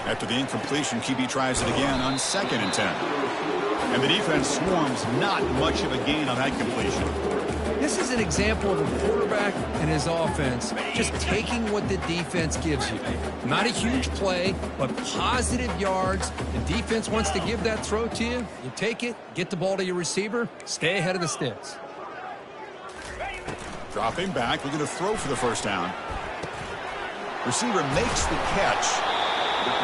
After the incompletion, QB tries it again on 2nd and 10. And the defense swarms. Not much of a gain on that completion. This is an example of a quarterback and his offense just taking what the defense gives you. Not a huge play, but positive yards. The defense wants to give that throw to you. You take it, get the ball to your receiver, stay ahead of the sticks. Dropping back, looking to throw for the 1st down. Receiver makes the catch.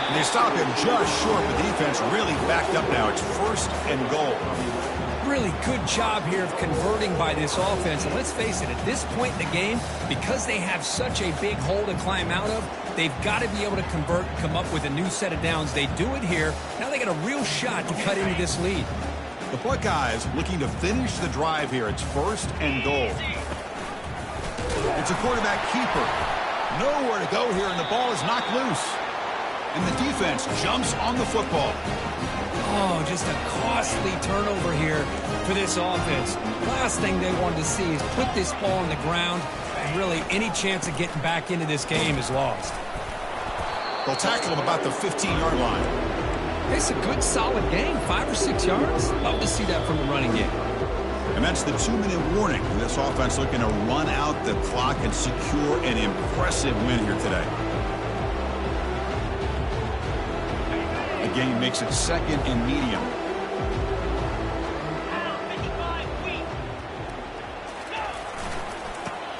And they stop him just short. The defense really backed up now. It's 1st and goal. Really good job here of converting by this offense. And let's face it, at this point in the game, because they have such a big hole to climb out of, they've got to be able to convert, come up with a new set of downs. They do it here. Now they got a real shot to cut into this lead. The Buckeyes looking to finish the drive here. It's 1st and goal. It's a quarterback keeper. Nowhere to go here, and the ball is knocked loose. And the defense jumps on the football. Oh, just a costly turnover here for this offense. Last thing they wanted to see is put this ball on the ground, and really any chance of getting back into this game is lost. They'll tackle him about the 15-yard line. It's a good, solid game, 5 or 6 yards. Love to see that from the running game. And that's the 2-minute warning. This offense looking to run out the clock and secure an impressive win here today. The game makes it 2nd and medium.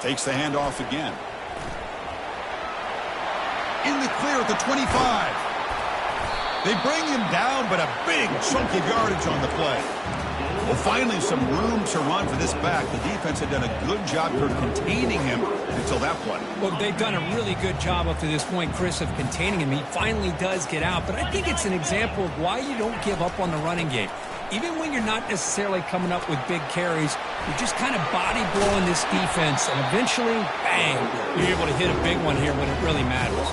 Takes the handoff again. In the clear at the 25. They bring him down, but a big chunk of yardage on the play. Well, finally, some room to run for this back. The defense had done a good job of containing him until that play. Well, they've done a really good job up to this point, Chris, of containing him. He finally does get out, but I think it's an example of why you don't give up on the running game. Even when you're not necessarily coming up with big carries, you're just kind of body blowing this defense, and eventually, bang, you're able to hit a big one here when it really matters.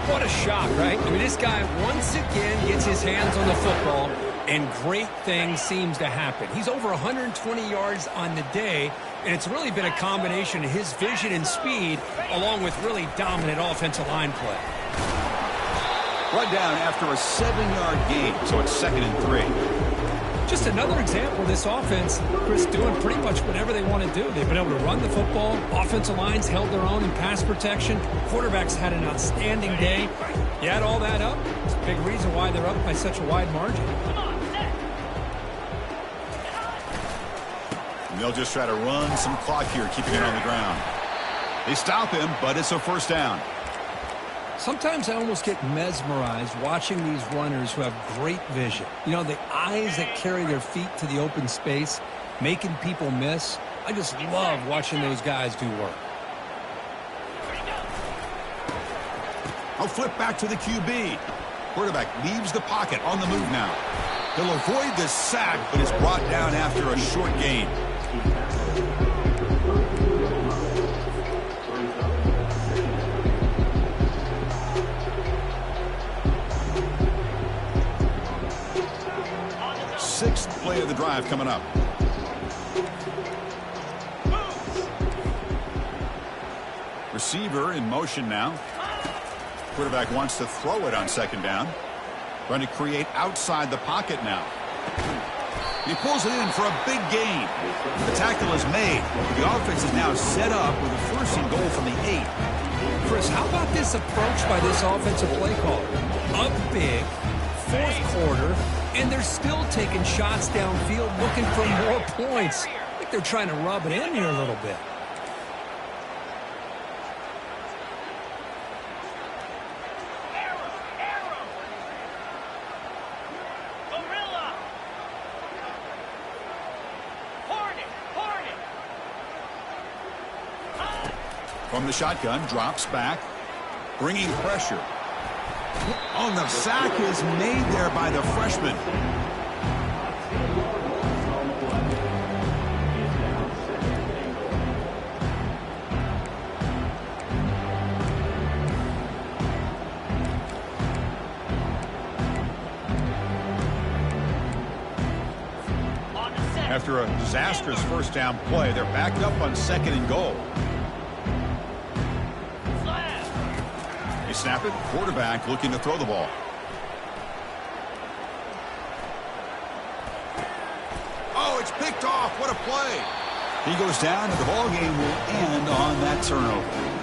What a shock, right? I mean, this guy once again gets his hands on the football, and great things seems to happen. He's over 120 yards on the day, and it's really been a combination of his vision and speed, along with really dominant offensive line play. Brought down after a 7-yard gain, so it's 2nd and 3. Just another example of this offense, Chris, doing pretty much whatever they want to do. They've been able to run the football. Offensive lines held their own in pass protection. Quarterbacks had an outstanding day. You add all that up, it's a big reason why they're up by such a wide margin. And they'll just try to run some clock here, keeping it on the ground. They stop him, but it's a 1st down. Sometimes I almost get mesmerized watching these runners who have great vision. You know, the eyes that carry their feet to the open space, making people miss. I just love watching those guys do work. I'll flip back to the QB. Quarterback leaves the pocket on the move now. He'll avoid the sack, but is brought down after a short gain. Sixth play of the drive coming up. Receiver in motion now. Quarterback wants to throw it on 2nd down. Trying to create outside the pocket now. He pulls it in for a big gain. The tackle is made. The offense is now set up with a 1st and goal from the 8. Chris, how about this approach by this offensive play caller? Up big, 4th quarter, and they're still taking shots downfield looking for more points. I think they're trying to rub it in here a little bit. From the shotgun, drops back, bringing pressure. Oh, the sack is made there by the freshman. After a disastrous 1st down play, they're backed up on 2nd and goal. They snap it. Quarterback looking to throw the ball. Oh, it's picked off. What a play. He goes down, and the ball game will end on that turnover.